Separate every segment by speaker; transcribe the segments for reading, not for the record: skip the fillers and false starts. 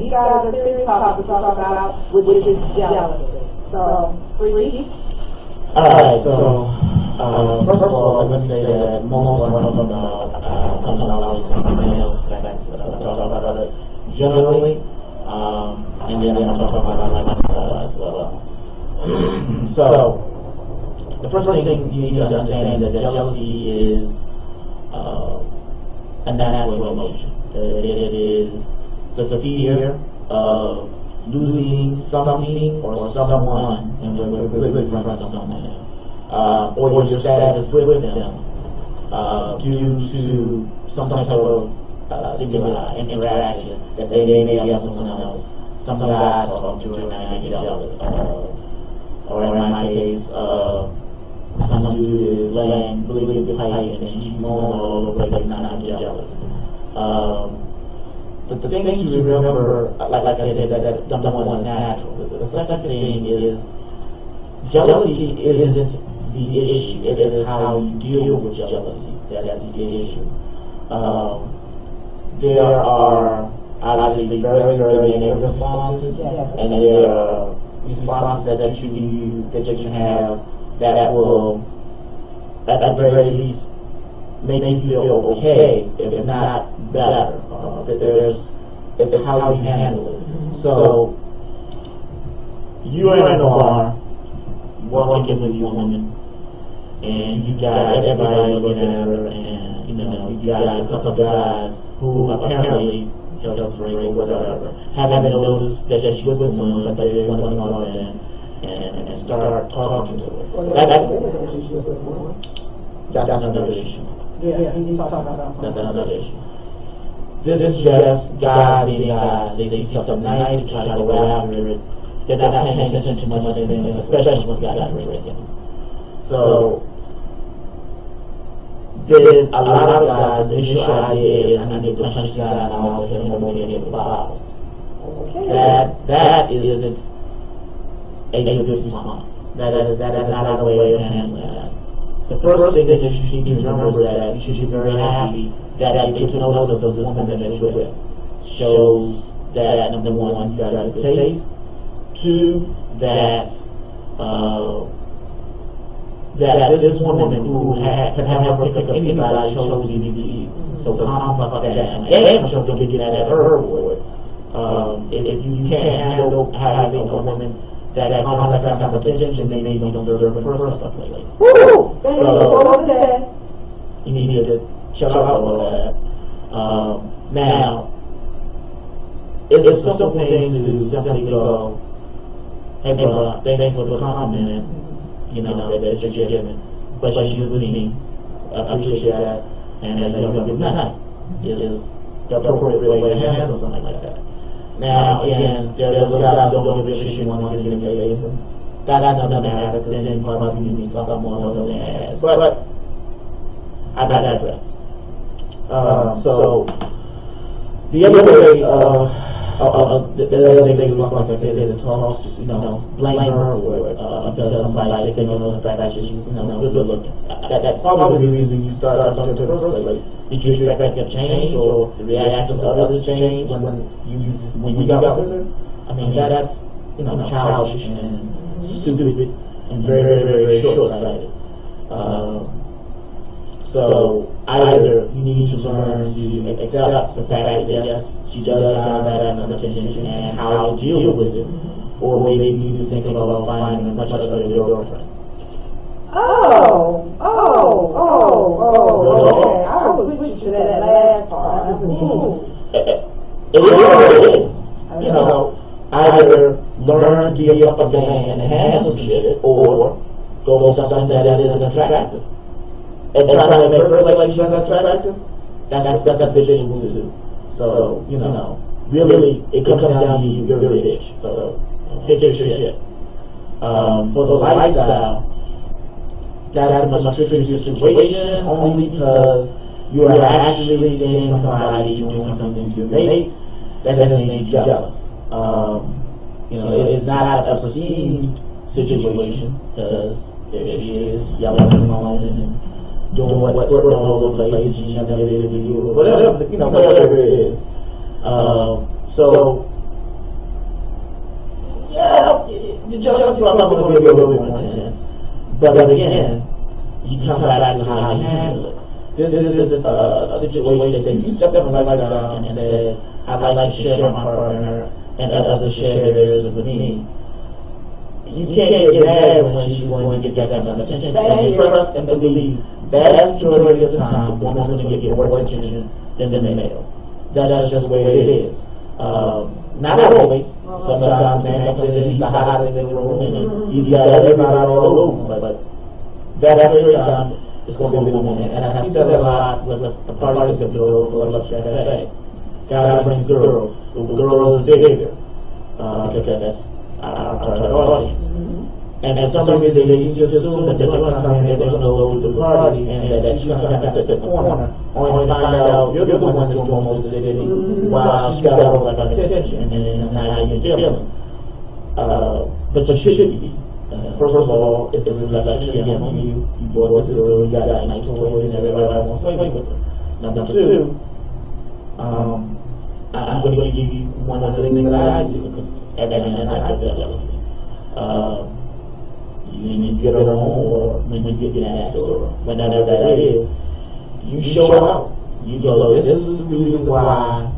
Speaker 1: we got a serious topic to talk about, which is jealousy. So, Freaky?
Speaker 2: Alright, so, first of all, let me say that most of what I'm talking about comes out of males perspective. I'm talking about it generally, and then I'm talking about as well. So, the first thing you need to understand is that jealousy is a natural emotion. It is the fear of losing something or someone, and we're really referring to someone, or your status with them, due to some type of stimuli, interaction that they may have with someone else. Some guys talk to it and I get jealous. Or in my case, some dude is laying really good pipe and she's moaning all over the place and I get jealous. But the thing to remember, like I said, that number one is natural. The second thing is jealousy isn't the issue. It is how you deal with jealousy. That's the issue. There are obviously very, very negative responses, and there are responses that you have that will, at the very least, make you feel okay, if not better. It's how you handle it. So, you're in a bar, working with your woman, and you got everybody looking at her, and you got a couple of guys who apparently doesn't drink or whatever, haven't noticed that she's with someone, but they want to go in and start talking to her. That's another issue.
Speaker 1: Yeah, he's talking about
Speaker 2: That's another issue. This is just guys being guys. They see something nice to try to go after it. They're not paying attention to much, especially when guys are drinking. So, then a lot of guys' initial idea is I need to punch this guy in the mouth, hit him over the head with a bottle. That isn't a good response. That is not a way of handling that. The first thing that you need to remember is that you should be very happy that you get to know this woman that you're with. Shows that, number one, you got a good taste. Two, that this woman who can have her pick up anybody shows you need. So conflict that. And she'll get at her for it. If you can't handle having a woman that comes that kind of attention, maybe you don't deserve it in the first place. So, you need to check out all that. Now, it's a simple thing to simply go, hey bro, thanks for the compliment, that you're giving, but she's with me, I appreciate that, and good night is the appropriate way to handle something like that. Now, again, there's guys who don't give a shit and want to get in your face, and that's another matter, because then you probably need to stop more than the ass. But I digress. So, the other way, the other thing response, like I said, is to blame her for it, because somebody's taking on those fact that she's, good looking. That's probably the reason you started talking to her in the first place. Did you expect a change, or the reactions of others change when you got with her? I mean, that's, childish and stupid and very, very, very short-sighted. So either you need to learn to accept the fact that yes, she does have that attention and how to deal with it, or maybe you need to think about finding a much better girlfriend.
Speaker 1: Okay. I was with you to that last part.
Speaker 2: It is. Either learn to be up a game and have some shit, or go for something that isn't attractive. And trying to make her like she's attractive, that's a big issue too. So, really, it comes down to you're a bitch. So, fix your shit. For the lifestyle, that's a much trickier situation, only because you are actually seeing somebody doing something to your mate that doesn't make you jealous. It's not a perceived situation, because there she is, yelling and moaning and doing what's squirting all over the place, and she never did it with you, or whatever it is. So, the jealousy I'm going to be a little bit more intense. But again, you come back to how you handle it. This isn't a situation that you stepped up and lights down and said, I'd like to share my partner and others share theirs with me. You can't get mad when she's going to get that kind of attention. And trust and believe, vast majority of the time, the woman's going to get more attention than the male. That's just the way it is. Not always. Sometimes man comes in, he's the hottest in the room, and he's got everybody all over. But that every time, it's going to be the woman. And I see that a lot with the parties that go for Love Cafe. God brings girls. The girl is bigger. Because that's our target audience. And for some reason, they seem to assume that they're going to come in, they're going to go to the party, and that she's going to kind of sit in the corner, only to find out you're the one that's doing most of the city, while she's got all that attention, and now you're feeling. But you shouldn't be. First of all, it's a reflection again on you. You bought this girl, you got that nice toys, and everybody wants to play with her. Number two, I'm going to give you one of the things that I do, because everything I get jealousy. When you get her home, or when you get asked, or whenever that is, you show out. You go, this is the reason why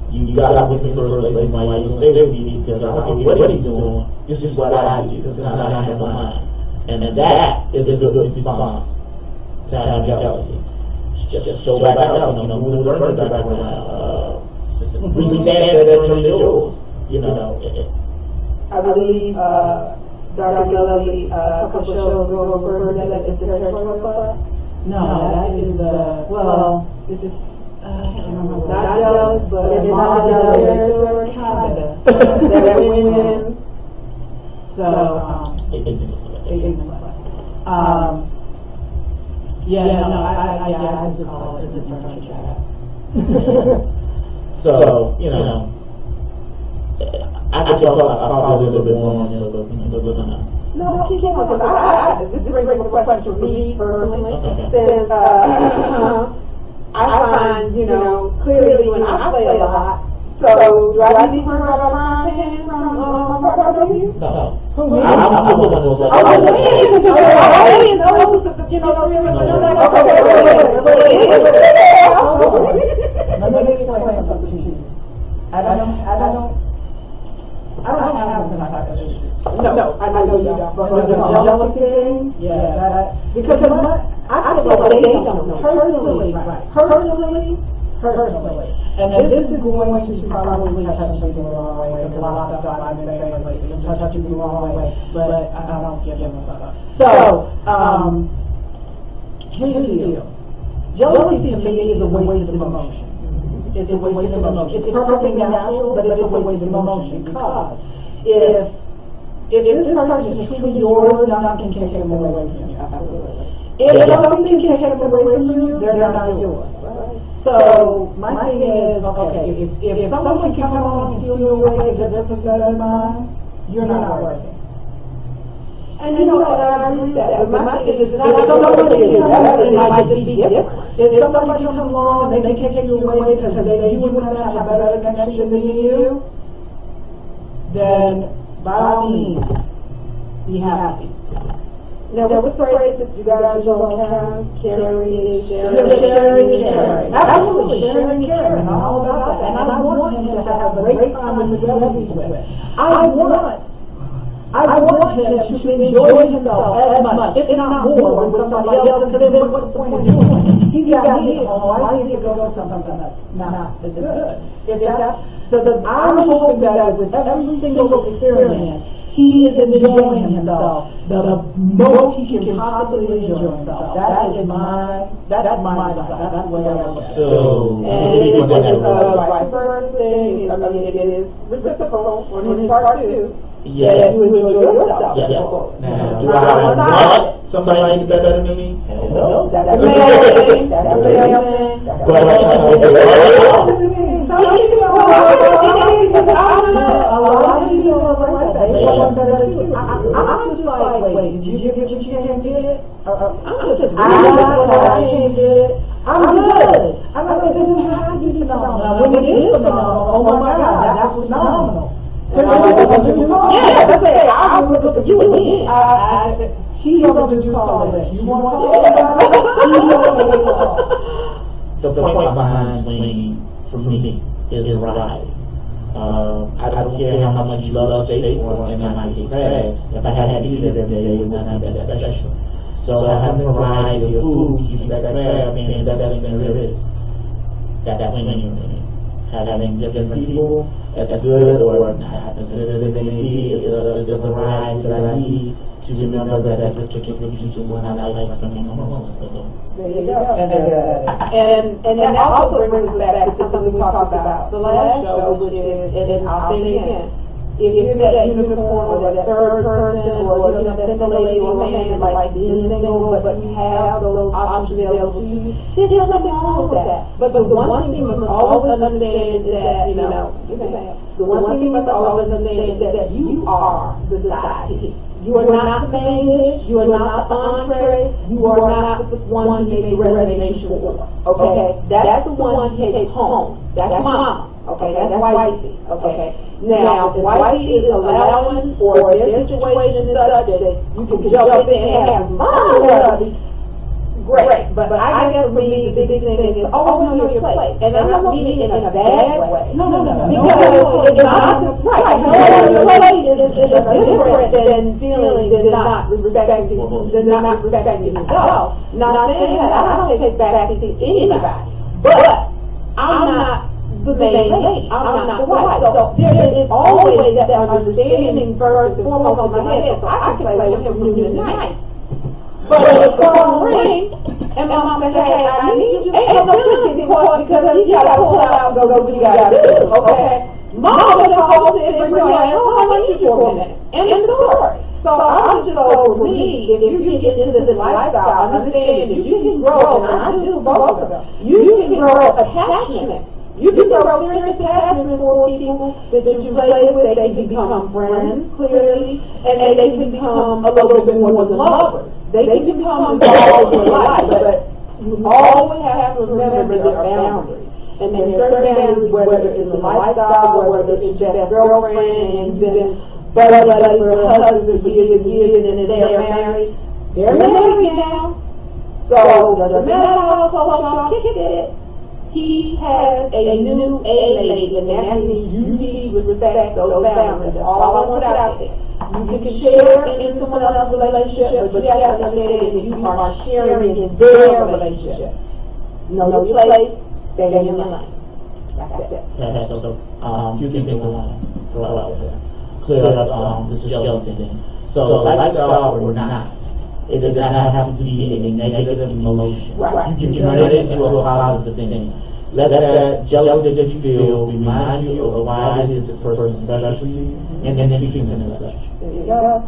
Speaker 2: you got with me first place, why you stay with me, because I don't care what he's doing, this is what I do, this is how I handle mine. And that is a good response to have jealousy. Just show back out, move the furniture back around, we stand there, that turns yours, I
Speaker 1: believe, Dr. Melody, a couple shows ago, referred to that as the territorial club?
Speaker 3: No, that is, well, it's, I can't remember.
Speaker 1: Not jealous, but it's not jealous territory, kinda. That women,
Speaker 3: so, yeah, no, I just call it the furniture.
Speaker 2: So, I could talk probably a little bit more on this, but
Speaker 1: no, keep going, because this brings a question for me personally. Since I find, clearly when I play a lot, so do I need to worry about my opinion from my partner with you?
Speaker 2: No.
Speaker 1: I'm
Speaker 3: Let me explain something to you. I don't have this type of issue.
Speaker 1: No, I know you don't. But
Speaker 3: the jealousy thing, yeah, because I feel like they don't know. Personally, and this is going to probably touch you the wrong way, because a lot of stuff I've been saying lately will touch you the wrong way, but I don't give them a fuck. So, here's the deal. Jealousy to me is a waste of emotion. It's a waste of emotion. It's perfectly natural, but it's a waste of emotion, because if this person is truly yours, nothing can take them away from you. Absolutely. If something can take them away from you, they're not yours. So my thing is, okay, if someone can come along and steal you away, if this is better than mine, you're not worthy.
Speaker 1: And I agree with that. But my thing is,
Speaker 3: if somebody can come along, it might just be different. If somebody comes along and they take you away because you and them have a better connection than you, then by all means, be happy.
Speaker 1: Now, what's the phrase that you guys all caring is sharing?
Speaker 3: Sharing is caring. Absolutely, sharing is caring. I'm all about that. And I want him to have a great time with the girl he's with. I want him to enjoy himself as much, if not more, with somebody else, because then what's the point of doing it? He's got me at home. Why does he go to something that's not as good? If that's, I'm hoping that with every single experience, he is enjoying himself the most he can possibly enjoy himself. That's my desire. That's the way I look at it.
Speaker 2: So,
Speaker 1: and vice versa thing. I mean, it is reciprocal on his part too.
Speaker 2: Yes.
Speaker 1: You enjoy yourself.
Speaker 2: Yes. Now, do I want somebody better than me? No.
Speaker 1: That's a male thing. That's a male thing.
Speaker 3: I'm just like, wait, did you get what you can't get it? I can't get it. I'm good. I'm not going to have to be phenomenal. When it is phenomenal, oh my God, that's what's phenomenal.
Speaker 1: And I want to do call. Yeah, that's it. I would look at you again.
Speaker 3: He's going to do call this. You want to call it? He's going to do call.
Speaker 2: The point behind swinging for me is right. I don't care how much you love steak or MIT crabs. If I had eaten it every day, it would not be that special. So having a variety of food keeps that crab being the best thing there is. That's swinging for me. Having different people as good or not as good as they may be is a variety that I need to remember that this particular piece is one I like spending the most.
Speaker 1: There you go. And that also brings us back to something we talked about the last show, which is, and I'll say it again, if you're that unicorn or that third person or that single lady or man that likes being single, but you have those options available to you, there's nothing wrong with that. But the one thing you must always understand is that, the one thing you must always understand is that you are the side piece. You are not the main dish, you are not the entree, you are not the one you make a reservation for. Okay? That's the one you take home. That's mama. Okay, that's wifey. Okay. Now, if wifey is allowing or their situation is such that you can jump in and have some fun, great. But I guess for me, the big thing is always know your place. And I'm not meaning it in a bad way.
Speaker 3: No.
Speaker 1: Because it's not right. Knowing your place is different than feeling that not respecting yourself. Not saying that I don't take back to anybody. But I'm not the main lady. I'm not the wife. So there is always that understanding first and foremost in my head. So I can play with him from noon to night. But when the phone rings, and my mom says, hey, I need you, ain't no feeling because you gotta pull out and go do what you gotta do, okay? Mom would have called and bring your ass home, I need you for a minute. End of story. So I'm just so for me, if you get into this lifestyle, understand that you can grow, and I do both of them, you can grow attachment. You can grow serious attachments for people that you play with. They can become friends, clearly, and they can become a little bit more than lovers. They can become involved in your life, but you always have to remember there are boundaries. And there are certain boundaries, whether it's a lifestyle, whether it's your best girlfriend, and you've been buddy for a husband for years and years, and they are married. They're married now. So, doesn't matter how close y'all kick it. He has a new A-lady, and that means you need to respect those boundaries. That's all I want to put out there. You can share in someone else's relationship, but you have to understand that you are sharing in their relationship. Know your place, stay in your lane. That's it.
Speaker 2: Yeah, so, few things I want to throw out there. Clear up this jealousy thing. So, lifestyle or not, it does not have to be a negative emotion.
Speaker 1: Right.
Speaker 2: You can turn it into a positive thing. Let that jealousy that you feel remind you of why it is this person special to you, and then treat them as such.
Speaker 1: There you go.